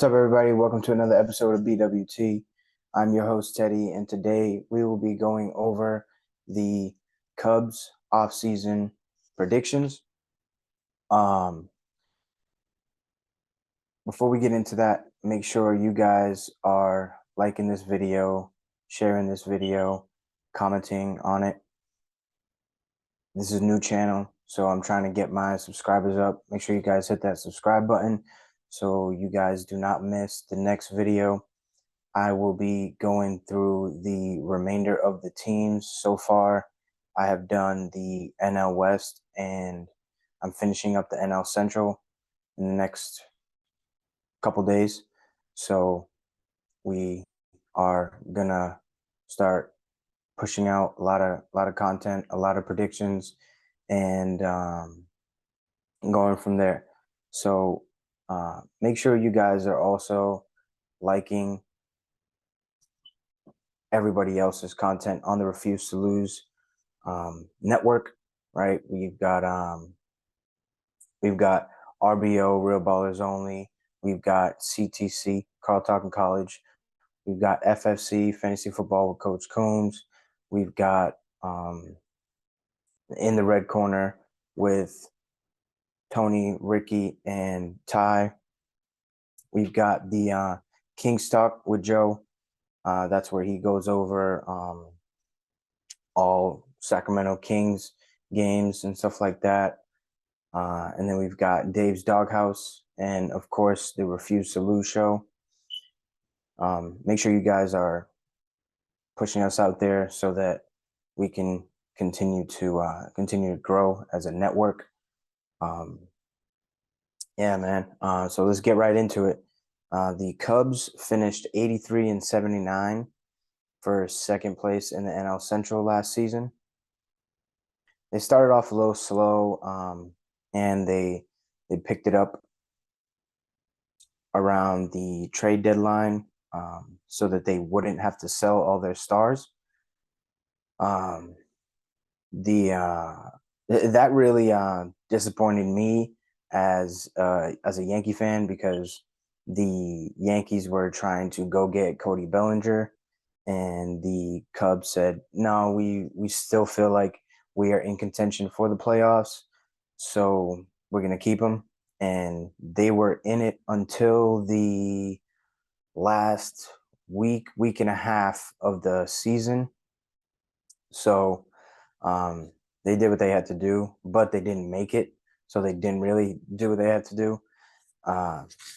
What's up, everybody? Welcome to another episode of BWT. I'm your host, Teddy, and today we will be going over the Cubs offseason predictions. Um, Before we get into that, make sure you guys are liking this video, sharing this video, commenting on it. This is a new channel, so I'm trying to get my subscribers up. Make sure you guys hit that subscribe button so you guys do not miss the next video. I will be going through the remainder of the teams. So far, I have done the NL West and I'm finishing up the NL Central in the next couple days. So we are gonna start pushing out a lot of content, a lot of predictions, and going from there. So make sure you guys are also liking everybody else's content on the Refuse to Lose network, right? We've got RBO, Real Ballers Only. We've got CTC, Carl Talking College. We've got FFC, Fantasy Football with Coach Coombs. We've got In the Red Corner with Tony, Ricky, and Ty. We've got the King's Talk with Joe. That's where he goes over all Sacramento Kings games and stuff like that. And then we've got Dave's Doghouse and, of course, the Refuse to Lose show. Make sure you guys are pushing us out there so that we can continue to grow as a network. Yeah, man. So let's get right into it. The Cubs finished 83-79 for second place in the NL Central last season. They started off a little slow, and they picked it up around the trade deadline, so that they wouldn't have to sell all their stars. That really disappointed me as a Yankee fan, because the Yankees were trying to go get Cody Bellinger, and the Cubs said, no, we still feel like we are in contention for the playoffs, so we're going to keep him. And they were in it until the last week and a half of the season. So they did what they had to do, but they didn't make it. So they didn't really do what they had to do.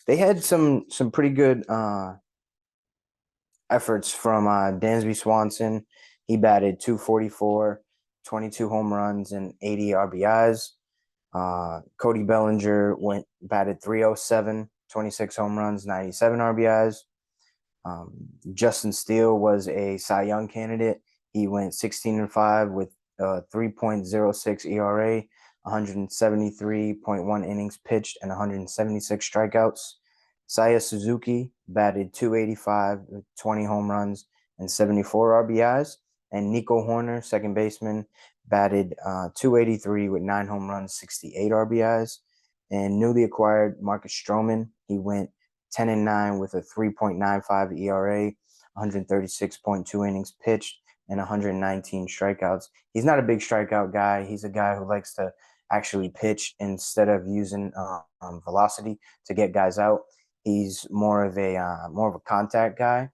They had some pretty good efforts from Dansby Swanson. He batted .244, 22 home runs, and 80 RBIs. Cody Bellinger batted .307, 26 home runs, 97 RBIs. Justin Steele was a Cy Young candidate. He went 16-5 with 3.06 ERA, 173.1 innings pitched, and 176 strikeouts. Seiya Suzuki batted .285 with 20 home runs and 74 RBIs. And Nico Hoerner, second baseman, batted .283 with 9 home runs, 68 RBIs. And newly acquired Marcus Stroman, he went 10-9 with a 3.95 ERA, 136.2 innings pitched, and 119 strikeouts. He's not a big strikeout guy. He's a guy who likes to actually pitch instead of using velocity to get guys out. He's more of a contact guy.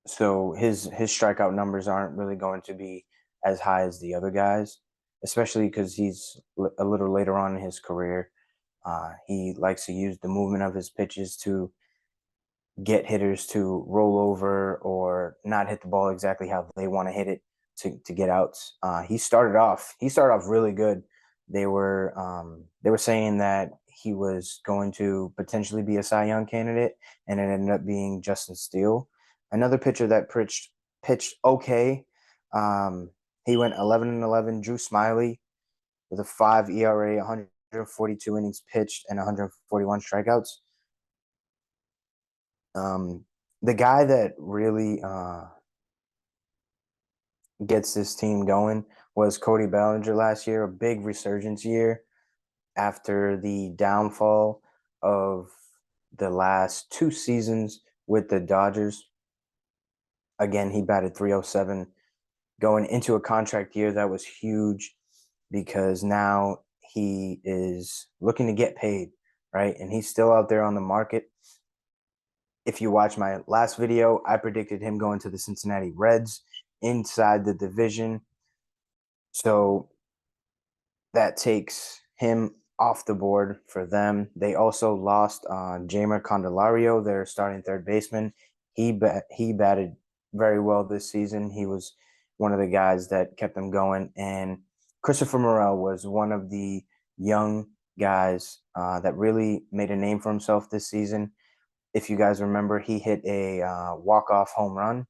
So his strikeout numbers aren't really going to be as high as the other guys, especially because he's a little later on in his career. He likes to use the movement of his pitches to get hitters to roll over or not hit the ball exactly how they want to hit it to get outs. He started off really good. They were saying that he was going to potentially be a Cy Young candidate, and it ended up being Justin Steele. Another pitcher that pitched okay. He went 11-11. Drew Smyly with a 5 ERA, 142 innings pitched, and 141 strikeouts. The guy that really gets this team going was Cody Bellinger last year, a big resurgence year after the downfall of the last 2 seasons with the Dodgers. Again, he batted 307 going into a contract year. That was huge because now he is looking to get paid, right? And he's still out there on the market. If you watch my last video, I predicted him going to the Cincinnati Reds inside the division. So that takes him off the board for them. They also lost Jeimer Candelario, their starting third baseman. He batted very well this season. He was one of the guys that kept them going. And Christopher Morel was one of the young guys that really made a name for himself this season. If you guys remember, he hit a walk-off home run.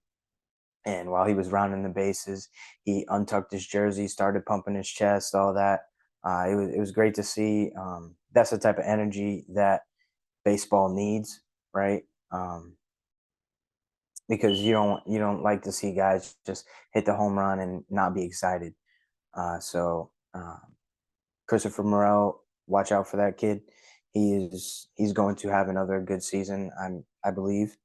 And while he was rounding the bases, he untucked his jersey, started pumping his chest, all that. It was great to see. That's the type of energy that baseball needs, right? Because you don't like to see guys just hit the home run and not be excited. So Christopher Morel, watch out for that kid. He's going to have another good season, I believe.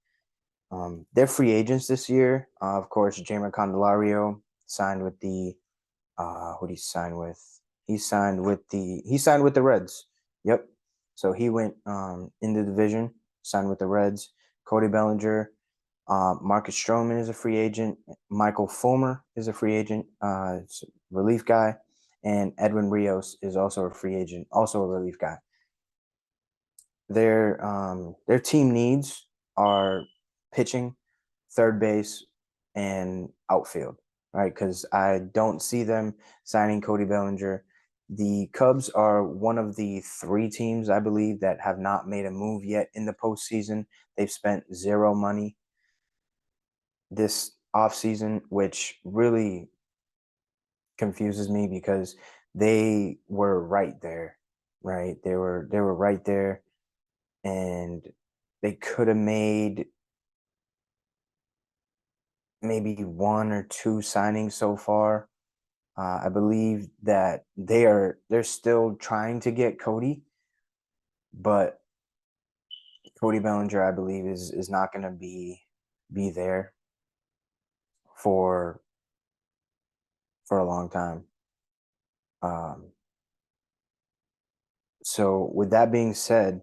They're free agents this year. Of course, Jeimer Candelario signed with the who did he sign with? He signed with the Reds. Yep. So he went in the division, signed with the Reds. Cody Bellinger, Marcus Stroman is a free agent. Michael Fulmer is a free agent, relief guy, and Edwin Rios is also a free agent, also a relief guy. Their team needs are pitching, third base, and outfield, right? Because I don't see them signing Cody Bellinger. The Cubs are one of the 3 teams, I believe, that have not made a move yet in the postseason. They've spent zero money this offseason, which really confuses me because they were right there, right? They were right there, and they could have made maybe 1 or 2 signings so far. I believe that they're still trying to get Cody, but Cody Bellinger, I believe, is not going to be there for a long time. So with that being said,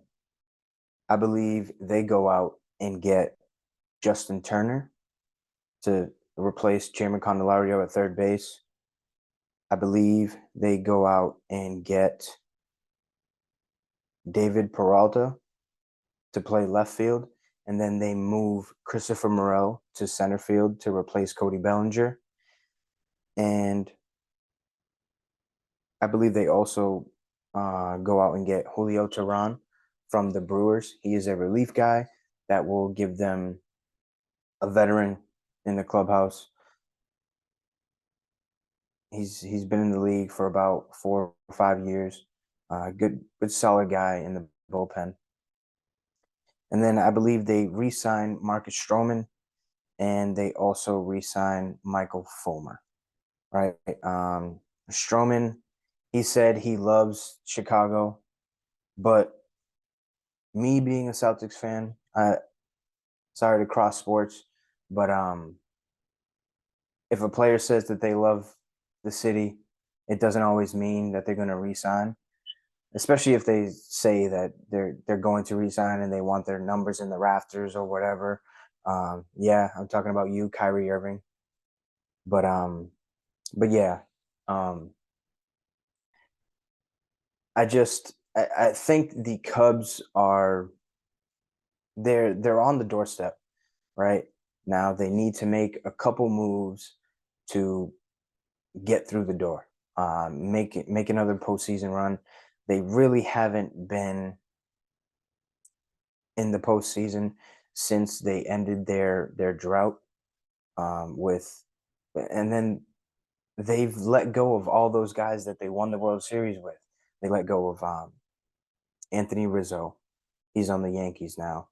I believe they go out and get Justin Turner to replace Jeimer Candelario at third base. I believe they go out and get David Peralta to play left field, and then they move Christopher Morel to center field to replace Cody Bellinger. And I believe they also go out and get Julio Teheran from the Brewers. He is a relief guy that will give them a veteran in the clubhouse. He's been in the league for about 4 or 5 years. Good solid guy in the bullpen. And then I believe they re-signed Marcus Stroman, and they also re-signed Michael Fulmer, right? Stroman, he said he loves Chicago, but me being a Celtics fan, sorry to cross sports, but if a player says that they love the city, it doesn't always mean that they're going to re-sign, especially if they say that they're going to re-sign and they want their numbers in the rafters or whatever. Yeah, I'm talking about you, Kyrie Irving. But yeah, um, I think the Cubs are they're on the doorstep right now. They need to make a couple moves to get through the door, make another postseason run. They really haven't been in the postseason since they ended their drought with, and then they've let go of all those guys that they won the World Series with. They let go of Anthony Rizzo. He's on the Yankees now.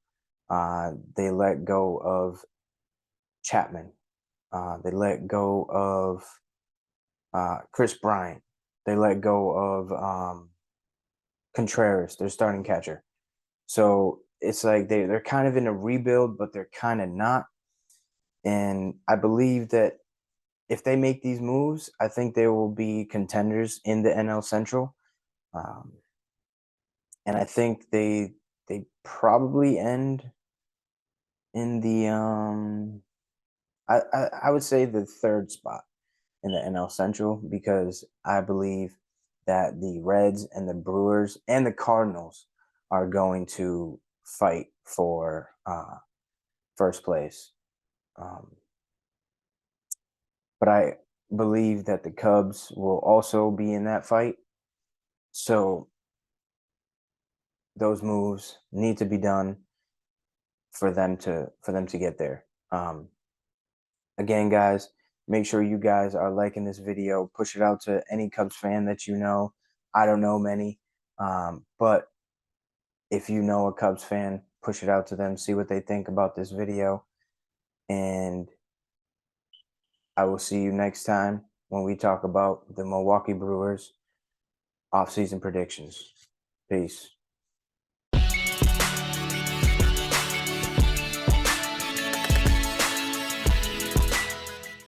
They let go of Chapman. They let go of Chris Bryant. They let go of Contreras, their starting catcher. So it's like they're kind of in a rebuild, but they're kind of not. And I believe that if they make these moves, I think they will be contenders in the NL Central. Um, and I think they probably end in the I would say the third spot in the NL Central, because I believe that the Reds and the Brewers and the Cardinals are going to fight for first place. Um, but I believe that the Cubs will also be in that fight. So those moves need to be done for them to get there. Again, guys, make sure you guys are liking this video. Push it out to any Cubs fan that you know. I don't know many, but if you know a Cubs fan, push it out to them. See what they think about this video, and I will see you next time when we talk about the Milwaukee Brewers offseason predictions. Peace.